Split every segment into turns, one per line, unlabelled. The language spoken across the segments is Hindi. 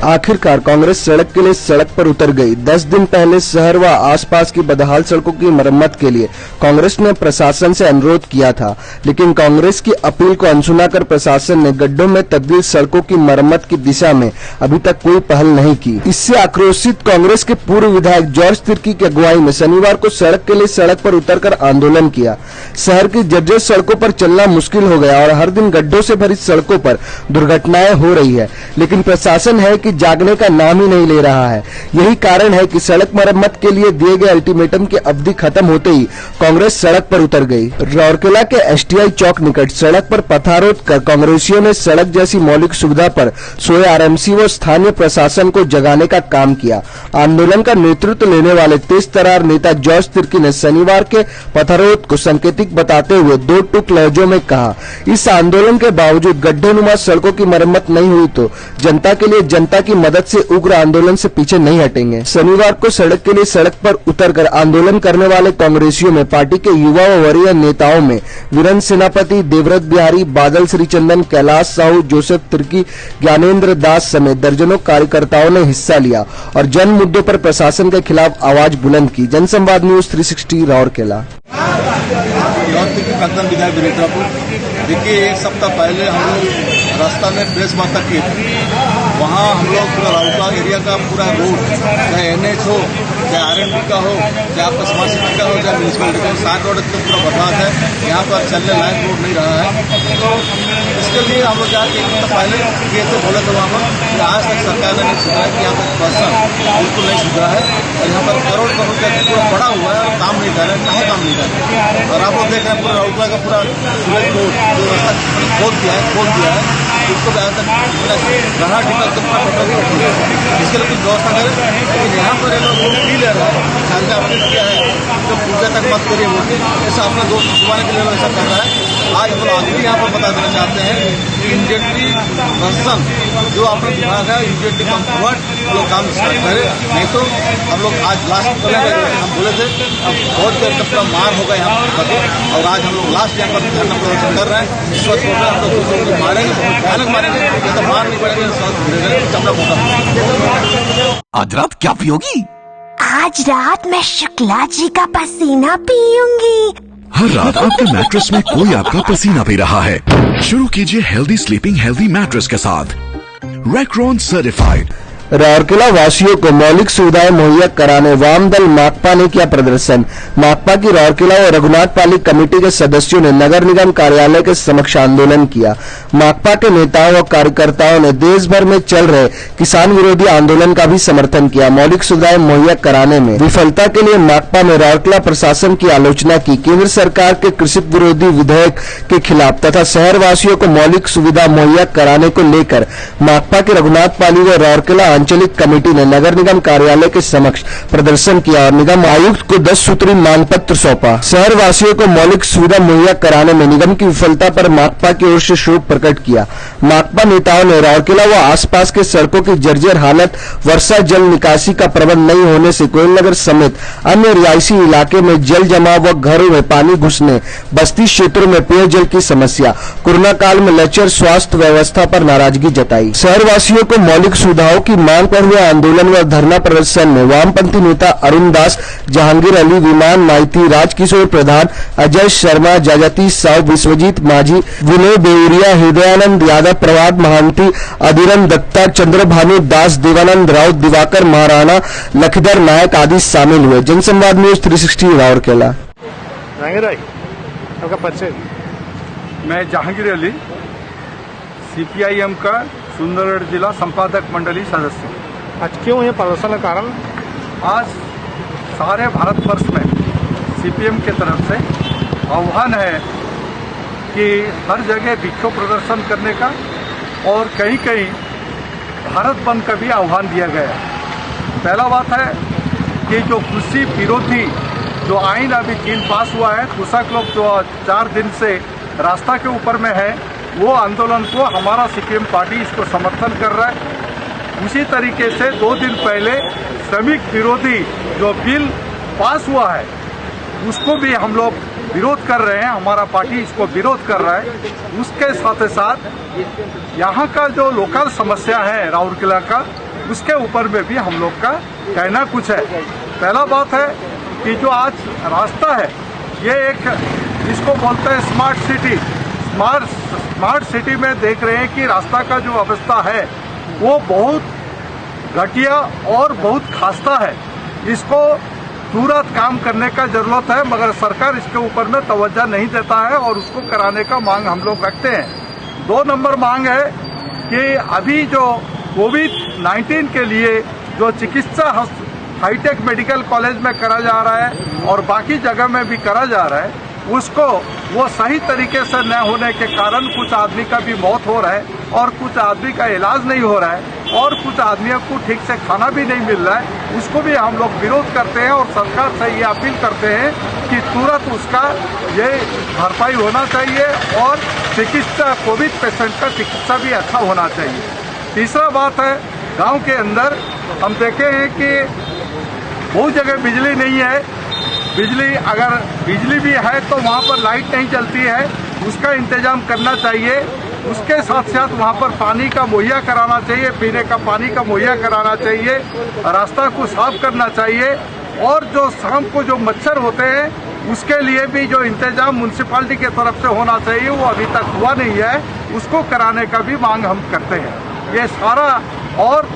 आखिरकार कांग्रेस सड़क के लिए सड़क पर उतर गई। 10 दिन पहले शहर व आसपास की बदहाल सड़कों की मरम्मत के लिए कांग्रेस ने प्रशासन से अनुरोध किया था, लेकिन कांग्रेस की अपील को अनसुना कर प्रशासन ने गड्ढों में तब्दील सड़कों की मरम्मत की दिशा में अभी तक कोई पहल नहीं की। इससे आक्रोशित कांग्रेस के पूर्व विधायक जॉर्ज तिर्की की अगुवाई में शनिवार को सड़क के लिए सड़क पर उतरकर आंदोलन किया। शहर की जर्जर सड़कों पर चलना मुश्किल हो गया और हर दिन गड्ढों से भरी सड़कों पर दुर्घटनाएं हो रही है, लेकिन प्रशासन है कि जागने का नाम ही नहीं ले रहा है। यही कारण है कि सड़क मरम्मत के लिए दिए गए अल्टीमेटम की अवधि खत्म होते ही कांग्रेस सड़क पर उतर गई। राउरकेला के एसटीआई चौक निकट सड़क पर पथरारोध कर कांग्रेसियों ने सड़क जैसी मौलिक सुविधा पर सोए आरएमसी व स्थानीय प्रशासन को जगाने का काम किया। आंदोलन का नेतृत्व लेने वाले तेज तर्रार नेता जॉर्ज तिर्की ने शनिवार के पथरारोध को सांकेतिक बताते हुए दो टूक लहजों में कहा, इस आंदोलन के बावजूद गड्ढेनुमा सड़कों की मरम्मत नहीं हुई तो जनता के लिए जनता की मदद से उग्र आंदोलन से पीछे नहीं हटेंगे। शनिवार को सड़क के लिए सड़क पर उतरकर आंदोलन करने वाले कांग्रेसियों में पार्टी के युवा व वरीय नेताओं में वीरेंद्र सेनापति, देवव्रत बिहारी, बादल श्रीचंदन, कैलाश साहू, जोसेफ तिर्की, ज्ञानेंद्र दास समेत दर्जनों कार्यकर्ताओं ने हिस्सा लिया और जन मुद्दों पर प्रशासन के खिलाफ आवाज बुलंद की। जनसंवाद न्यूज 360 राउरकेला।
देखिए, एक सप्ताह पहले हम लोग रास्ता में प्रेस वार्ता किए थे। वहाँ हम लोग पूरा राउरकेला एरिया का पूरा रोड, चाहे NH हो, चाहे RMD का हो, चाहे आपका स्मार्ट सिटी का हो, चाहे म्यूनसिपलिटी का हो, 60 रोड तो पूरा बर्बाद है। यहाँ पर चलने लायक रोड नहीं रहा है। तो इसके लिए हम लोग जाके एक सप्ताह पहले किए थे, बोले थे वहाँ पर कि आज तक सरकार ने नहीं सुधरा है कि यहाँ पर पर्सन बिल्कुल नहीं सुधरा है और यहाँ पर करोड़ करोड़ का पूरा पड़ा हुआ है और काम नहीं कर रहा है। कहाँ काम नहीं कर रहा है? और आप लोग देख रहे हैं पूरा राउरकेला का पूरा सूरज रोड जो रास्ता खोद दिया है उसको यहाँ तक गढ़ा टिकल कितना फोटो भी रखी है। इसके लिए कुछ व्यवस्था करें, लेकिन यहाँ पर ये लोग पी ले रहा है, खालसा अपडेट किया है तो पूजा तक मत करिए बोलते, ऐसा अपना दोस्त छुपाने के लिए लोग ऐसा कर रहा है। आज हम लोग भी यहाँ पर बता देना चाहते हैं कि इमीडिएटली पर्सन जो अपना दिमाग है इमीडिएटली कम फॉरवर्ड हम लोग काम स्टार्ट करें, नहीं तो हम लोग आज लास्ट करेंगे। हम बोले थे अब बहुत देर तक पूरा मार होगा यहाँ पर और आज हम लोग लास्ट यहाँ पर धरना प्रदर्शन कर रहे हैं। इस वक्त बोल रहे हैं हम लोग दूसरों को मारेंगे, भयानक मारेंगे, या तो मार नहीं पड़ेंगे, चमड़ा फूटा।
आज रात क्या पियोगी?
आज रात मैं शुक्ला जी का पसीना पीऊंगी।
हर रात आपके मैट्रेस में कोई आपका पसीना पी रहा है। शुरू कीजिए हेल्दी स्लीपिंग हेल्दी मैट्रेस के साथ रैक्रॉन सर्टिफाइड।
राउरकेला वासियों को मौलिक सुविधाएं मुहैया कराने वाम दल माकपा ने किया प्रदर्शन। माकपा की राउरकेला और रघुनाथ पाली कमेटी के सदस्यों ने नगर निगम कार्यालय के समक्ष आंदोलन किया। माकपा के नेताओं और कार्यकर्ताओं ने देश भर में चल रहे किसान विरोधी आंदोलन का भी समर्थन किया। मौलिक सुविधाएं मुहैया कराने में विफलता के लिए माकपा ने राउरकेला प्रशासन की आलोचना की। केंद्र सरकार के कृषि विरोधी विधेयक के खिलाफ तथा शहरवासियों को मौलिक सुविधा मुहैया कराने को लेकर माकपा के रघुनाथ पाली व राउरकेला आंचलिक कमेटी ने नगर निगम कार्यालय के समक्ष प्रदर्शन किया और निगम आयुक्त को 10 सूत्री मांग पत्र सौंपा। शहर वासियों को मौलिक सुविधा मुहैया कराने में निगम की विफलता पर माकपा की ओर से शोक प्रकट किया। माकपा नेताओं ने राउरकेला व आसपास के सड़कों की जर्जर हालत, वर्षा जल निकासी का प्रबंध नहीं होने से कोयलनगर समेत अन्य रिहायशी इलाके में जल जमाव व घरों में पानी घुसने, बस्ती क्षेत्रों में पेयजल की समस्या, कोरोना काल में लचर स्वास्थ्य व्यवस्था पर नाराजगी जताई। शहरवासियों को मौलिक सुविधाओं की मांग पर हुए आंदोलन व धरना प्रदर्शन में वामपंथी नेता अरुण दास, जहांगीर अली, विमान माइती, राजकिशोर प्रधान, अजय शर्मा, जगती साव, विश्वजीत माझी, विनय बेउरिया, हृदयानंद यादव, प्रभात महांती, अधीरन दत्ता, चंद्रभानु दास, देवानंद राउत, दिवाकर महाराणा, लखीधर नायक आदि शामिल हुए। जनसंवाद न्यूज 360 राउरकेला।
मैं जहांगीर अली, CPIM का सुंदरगढ़ जिला संपादक मंडली सदस्य।
आज क्यों ये प्रदर्शन का कारण?
आज सारे भारतवर्ष में CPM के तरफ से आह्वान है कि हर जगह विक्षोभ प्रदर्शन करने का और कहीं कहीं भारत बंद का भी आह्वान दिया गया। पहला बात है कि जो कृषि विरोधी जो आइन अभी 3 पास हुआ है, कृषक लोग जो 4 दिन से रास्ता के ऊपर में है, वो आंदोलन को हमारा CPM पार्टी इसको समर्थन कर रहा है। उसी तरीके से 2 दिन पहले श्रमिक विरोधी जो बिल पास हुआ है उसको भी हम लोग विरोध कर रहे हैं, हमारा पार्टी इसको विरोध कर रहा है। उसके साथ साथ यहाँ का जो लोकल समस्या है राउरकेला का, उसके ऊपर में भी हम लोग का कहना कुछ है। पहला बात है कि जो आज रास्ता है ये एक इसको बोलते हैं स्मार्ट सिटी। स्मार्ट सिटी में देख रहे हैं कि रास्ता का जो अवस्था है वो बहुत घटिया और बहुत खास्ता है। इसको तुरंत काम करने का जरूरत है, मगर सरकार इसके ऊपर में तवज्जो नहीं देता है और उसको कराने का मांग हम लोग रखते हैं। 2 नंबर मांग है कि अभी जो कोविड-19 के लिए जो चिकित्सा हाईटेक मेडिकल कॉलेज में करा जा रहा है और बाकी जगह में भी करा जा रहा है, उसको वो सही तरीके से न होने के कारण कुछ आदमी का भी मौत हो रहा है और कुछ आदमी का इलाज नहीं हो रहा है और कुछ आदमियों को ठीक से खाना भी नहीं मिल रहा है। उसको भी हम लोग विरोध करते हैं और सरकार से ये अपील करते हैं कि तुरंत उसका ये भरपाई होना चाहिए और चिकित्सा कोविड पेशेंट का चिकित्सा भी अच्छा होना चाहिए। तीसरा बात है, गांव के अंदर हम देखे हैं कि बहुत जगह बिजली नहीं है। अगर बिजली भी है तो वहाँ पर लाइट नहीं चलती है, उसका इंतजाम करना चाहिए। उसके साथ साथ वहाँ पर पानी का मुहैया कराना चाहिए, पीने का पानी का मुहैया कराना चाहिए, रास्ता को साफ करना चाहिए और जो शाम को जो मच्छर होते हैं उसके लिए भी जो इंतजाम म्यूनसिपालिटी की तरफ से होना चाहिए वो अभी तक हुआ नहीं है, उसको कराने का भी मांग हम करते हैं। ये सारा और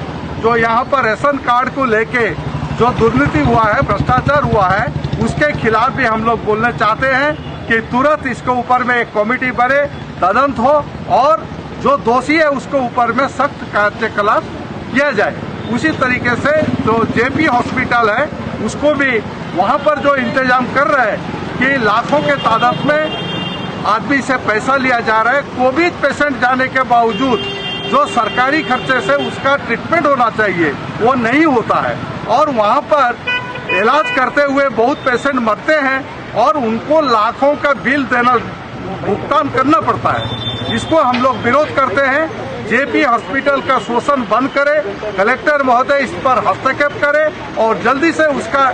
जो यहाँ पर राशन कार्ड को लेके जो दुर्नीति हुआ है, भ्रष्टाचार हुआ है, उसके खिलाफ भी हम लोग बोलना चाहते हैं कि तुरंत इसके ऊपर में एक कमेटी बने, तदंत हो और जो दोषी है उसके ऊपर में सख्त कार्यकलाप किया जाए। उसी तरीके से जो जेपी हॉस्पिटल है उसको भी वहाँ पर जो इंतजाम कर रहे हैं कि लाखों के तादाद में आदमी से पैसा लिया जा रहा है। कोविड पेशेंट जाने के बावजूद जो सरकारी खर्चे से उसका ट्रीटमेंट होना चाहिए वो नहीं होता है और वहाँ पर इलाज करते हुए बहुत पेशेंट मरते हैं और उनको लाखों का बिल देना भुगतान करना पड़ता है। इसको हम लोग विरोध करते हैं। जेपी हॉस्पिटल का शोषण बंद करे, कलेक्टर महोदय इस पर हस्तक्षेप करे और जल्दी से उसका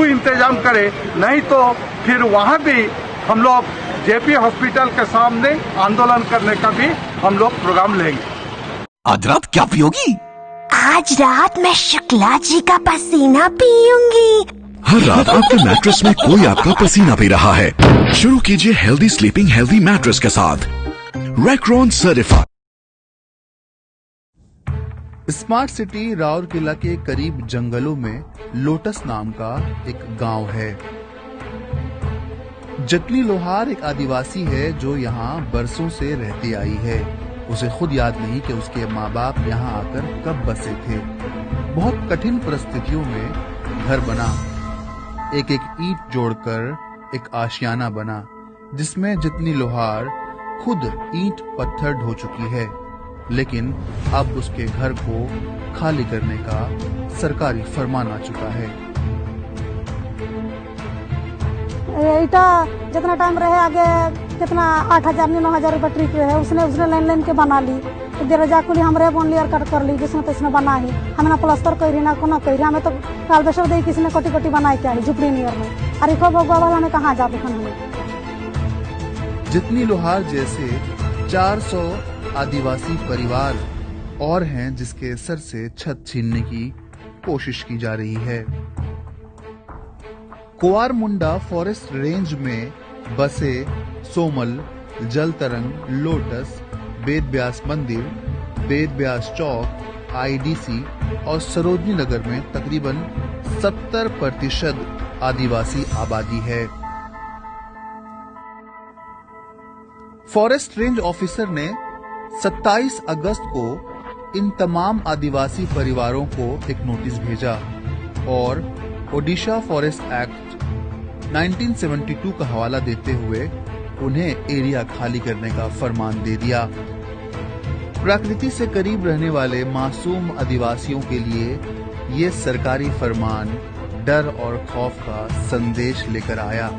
इंतजाम करे, नहीं तो फिर वहाँ भी हम लोग जेपी हॉस्पिटल के सामने आंदोलन करने का भी हम लोग प्रोग्राम लेंगे।
आज रात क्या पियोगी?
आज रात मैं शुक्ला जी का पसीना पीऊंगी।
हर रात आपके मैट्रेस में कोई आपका पसीना पी रहा है। शुरू कीजिए हेल्दी स्लीपिंग हेल्दी मैट्रेस के साथ रैक्रॉन सर्टिफाइड।
स्मार्ट सिटी राउरकेला के करीब जंगलों में लोटस नाम का एक गांव है। जटनी लोहार एक आदिवासी है जो यहाँ बरसों से रहती आई है। उसे खुद याद नहीं कि उसके माँ बाप यहाँ आकर कब बसे थे। बहुत कठिन परिस्थितियों में घर बना, एक एक ईंट जोड़कर एक आशियाना बना जिसमें जितनी लोहार खुद ईंट पत्थर ढो चुकी है, लेकिन अब उसके घर को खाली करने का सरकारी फरमान आ चुका है।
ईटा जितना टाइम रहे आगे कितना 8,000 9,000 रुपये ट्रिप है, उसने लाइन के बना ली। दरजा कुली हमरे बन ली और कट कर ली, जिसने तिसने बना ही। हमें ना प्लास्टर करी ना कोना करी, हमें तो कालबेसर दे किसी ने कोटी कोटी बनाए क्या है झुपड़ी नियर में। अरे खो बगवा वाला हमें कहाँ जाते हमें।
जितनी लोहार जैसे 400 आदिवासी परिवार और हैं जिसके सर से छत छीनने की कोशिश की जा रही है। कुआरमुंडा फॉरेस्ट रेंज में बसे सोमल, जल तरंग, लोटस, वेद व्यास मंदिर, वेद व्यास चौक, आईडीसी और सरोजनी नगर में तकरीबन 70% आदिवासी आबादी है। फॉरेस्ट रेंज ऑफिसर ने 27 अगस्त को इन तमाम आदिवासी परिवारों को एक नोटिस भेजा और ओडिशा फॉरेस्ट एक्ट 1972 का हवाला देते हुए उन्हें एरिया खाली करने का फरमान दे दिया। प्रकृति से करीब रहने वाले मासूम आदिवासियों के लिए ये सरकारी फरमान डर और खौफ का संदेश लेकर आया।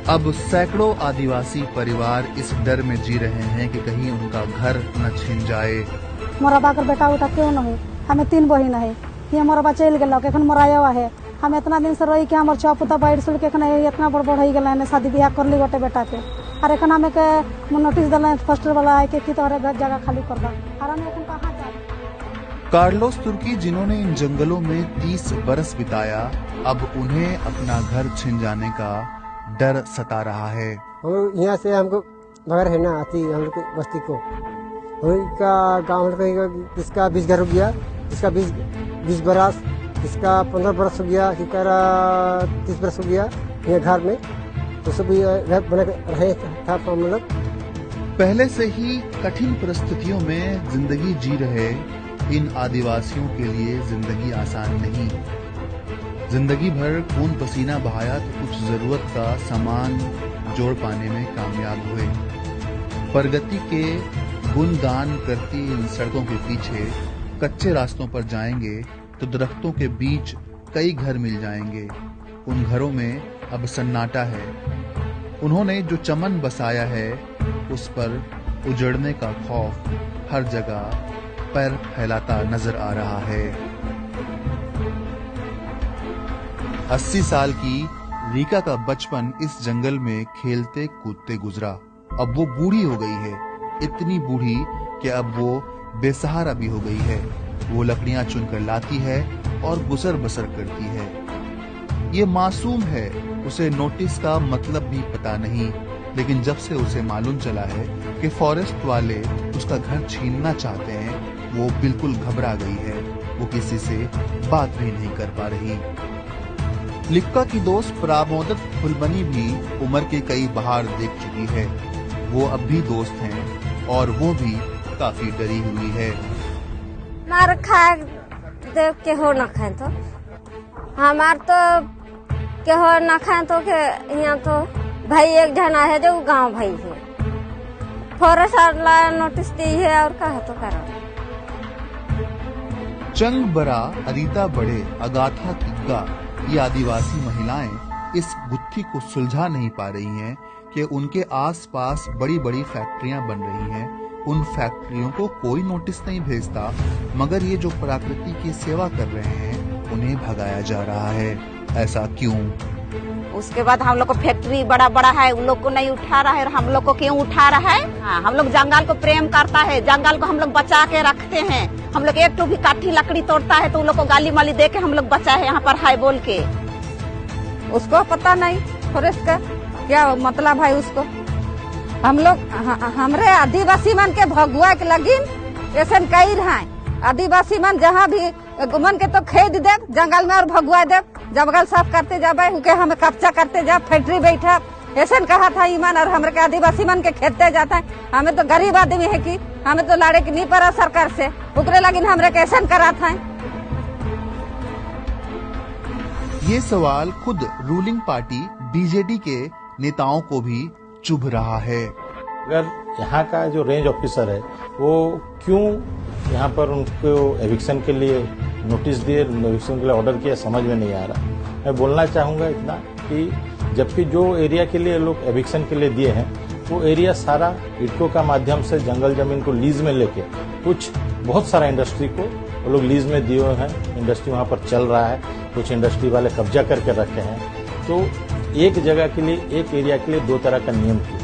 अब सैकड़ों आदिवासी परिवार इस डर में जी रहे हैं कि कहीं उनका घर न छिन जाए।
मोरा बाकर बेटा उठा क्यों नहीं, हमें 3 बहिन है, ये मोरा बा चल गया एखन मोराया हुआ है। हम इतना दिन से रही कि हमारे छपुता बाइट सुल के इतना बड़ बड़ हो गए, शादी ब्याह कर ली गोटे बेटा के और एखन हमें के नोटिस दिल फर्स्ट वाला है कि तोहरे घर जगह खाली कर दो और हम एखन कहाँ जाए।
कार्लोस तुर्की, जिन्होंने इन जंगलों में 30 बरस बिताया, अब उन्हें अपना घर छिन जाने का डर सता रहा है।
हम यहाँ से हमको बगैर है ना आती हम लोग बस्ती को का गाँव किसका 20 घर हो गया, किसका 20 बरस, किसका 15 बरस हो गया, किसका 30 बरस हो गया ये घर में, तो सब बना रहे था हम लोग।
पहले से ही कठिन परिस्थितियों में जिंदगी जी रहे इन आदिवासियों के लिए जिंदगी आसान नहीं। जिंदगी भर खून पसीना बहाया तो कुछ जरूरत का सामान जोड़ पाने में कामयाब हुए। प्रगति के गुणगान करती इन सड़कों के पीछे कच्चे रास्तों पर जाएंगे तो दरख्तों के बीच कई घर मिल जाएंगे। उन घरों में अब सन्नाटा है। उन्होंने जो चमन बसाया है उस पर उजड़ने का खौफ हर जगह पैर फैलाता नजर आ रहा है। 80 साल की रीका का बचपन इस जंगल में खेलते कूदते गुजरा। अब वो बूढ़ी हो गई है, इतनी बूढ़ी कि अब वो बेसहारा भी हो गई है। वो लकड़ियां चुनकर लाती है और गुजर बसर करती है। ये मासूम है, उसे नोटिस का मतलब भी पता नहीं, लेकिन जब से उसे मालूम चला है कि फॉरेस्ट वाले उसका घर छीनना चाहते हैं, वो बिल्कुल घबरा गई है। वो किसी से बात भी नहीं कर पा रही। लिक्का की दोस्त प्रामोदक फुलबनी भी उम्र के कई बहार देख चुकी है। वो अब भी दोस्त हैं और वो भी काफी डरी हुई है।
मार खा देव के हो न खाए तो हमार तो के हो न खाए तो के यहाँ तो भाई एक जना है जो गांव भाई है, फॉरेस्ट वाला नोटिस दी है और कहा तो करो।
चंग बरा, अरीता बड़े, अगाथा तिग्गा, ये आदिवासी महिलाएं इस गुत्थी को सुलझा नहीं पा रही हैं कि उनके आसपास बड़ी बड़ी फैक्ट्रियां बन रही हैं। उन फैक्ट्रियों को कोई नोटिस नहीं भेजता, मगर ये जो प्रकृति की सेवा कर रहे हैं उन्हें भगाया जा रहा है। ऐसा क्यों?
उसके बाद हम लोग को फैक्ट्री बड़ा बड़ा है, उन लोग को नहीं उठा रहा है और हम लोग को क्यों उठा रहा है? हाँ, हम लोग जंगल को प्रेम करता है, जंगल को हम लोग बचा के रखते हैं। हम लोग एक तो भी काठी लकड़ी तोड़ता है तो उन लोग को गाली माली दे के हम लोग बचा है यहाँ पर है बोल के।
उसको पता नहीं फॉरेस्ट का क्या मतलब है उसको। हम लोग हमरे आदिवासी मन के भगुआ के लगिन ऐसा कई रहा। आदिवासी मन जहाँ भी घुमन के तो खेद दे जंगल में और भगुआ दे, जंगल साफ करते जाबे उके हमें कब्जा करते जा, फैक्ट्री बैठा ऐसा कहा था ईमान। और हमारे आदिवासी मन के खेदते जाता है। हमें तो गरीब आदमी है कि हमें तो लाड़े की नहीं पड़ा सरकार से, उकरे लगिन हमरे कैसे करा था।
ये सवाल खुद रूलिंग पार्टी बीजेडी के नेताओं को भी चुभ रहा है।
अगर यहाँ का जो रेंज ऑफिसर है वो क्यों यहाँ पर उनको एविक्शन के लिए नोटिस दिए, एविक्शन के लिए ऑर्डर किया, समझ में नहीं आ रहा। मैं बोलना चाहूँगा इतना कि जबकि जो एरिया के लिए लोग एविक्शन के लिए दिए हैं वो एरिया सारा इटको का माध्यम से जंगल जमीन को लीज में लेके कुछ बहुत सारा इंडस्ट्री को वो लोग लीज में दिए हुए हैं। इंडस्ट्री वहाँ पर चल रहा है, कुछ इंडस्ट्री वाले कब्जा करके रखे हैं। तो एक जगह के लिए, एक एरिया के लिए दो तरह का नियम किया।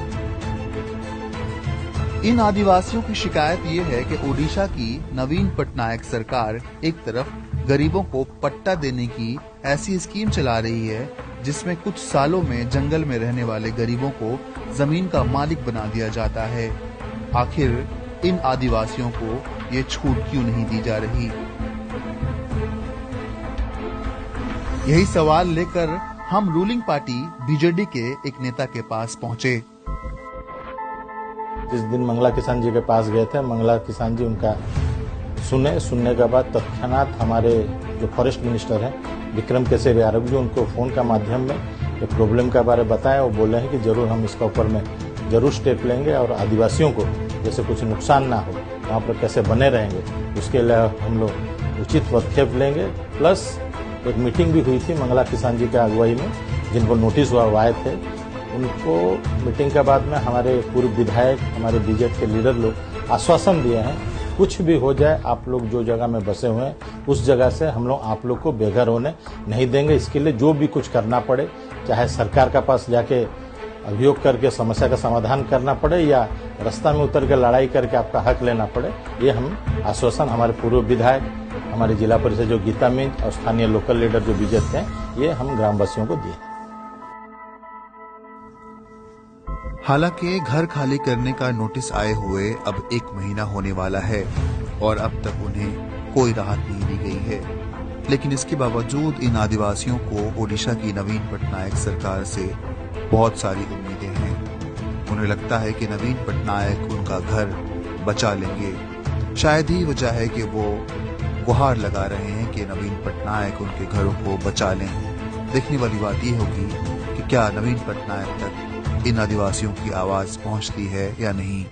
इन आदिवासियों की शिकायत ये है कि ओडिशा की नवीन पटनायक सरकार एक तरफ गरीबों को पट्टा देने की ऐसी स्कीम चला रही है जिसमें कुछ सालों में जंगल में रहने वाले गरीबों को जमीन का मालिक बना दिया जाता है। आखिर इन आदिवासियों को ये छूट क्यों नहीं दी जा रही? यही सवाल लेकर हम रूलिंग पार्टी बीजेडी के एक नेता के पास पहुंचे।
जिस दिन मंगला किसान जी के पास गए थे, मंगला किसान जी उनका सुनने के बाद तत्क्षणात हमारे जो फॉरेस्ट मिनिस्टर हैं विक्रम केसरी आरोग्य, उनको फोन का माध्यम में ये प्रॉब्लम के बारे में बताया। वो बोले हैं कि जरूर हम इसका ऊपर में जरूर स्टेप लेंगे और आदिवासियों को जैसे कुछ नुकसान ना हो, वहाँ पर कैसे बने रहेंगे उसके लिए हम लोग उचित पदक्षेप लेंगे। प्लस एक मीटिंग भी हुई थी मंगला किसान जी के अगुवाई में, जिनको नोटिस हुआ वो आए थे। उनको मीटिंग के बाद में हमारे पूर्व विधायक, हमारे बीजेपी के लीडर लोग आश्वासन दिए हैं, कुछ भी हो जाए आप लोग जो जगह में बसे हुए हैं उस जगह से हम लोग आप लोग को बेघर होने नहीं देंगे। इसके लिए जो भी कुछ करना पड़े, चाहे सरकार के पास जाके अभियोग करके समस्या का समाधान करना पड़े या रास्ता में उतर के लड़ाई करके आपका हक लेना पड़े, ये हम आश्वासन हमारे पूर्व विधायक, हमारे जिला परिषद जो गीता मिंज और स्थानीय लोकल लीडर जो विजय थे, ये हम ग्रामवासियों को दिए।
हालांकि घर खाली करने का नोटिस आए हुए अब 1 महीना होने वाला है और अब तक उन्हें कोई राहत नहीं दी गई है, लेकिन इसके बावजूद इन आदिवासियों को ओडिशा की नवीन पटनायक सरकार से बहुत सारी उम्मीदें हैं। उन्हें लगता है कि नवीन पटनायक उनका घर बचा लेंगे। शायद ही वजह है कि वो गुहार लगा रहे हैं कि नवीन पटनायक उनके घरों को बचा लें। देखने वाली बात यह होगी कि क्या नवीन पटनायक तक इन आदिवासियों की आवाज पहुंचती है या नहीं।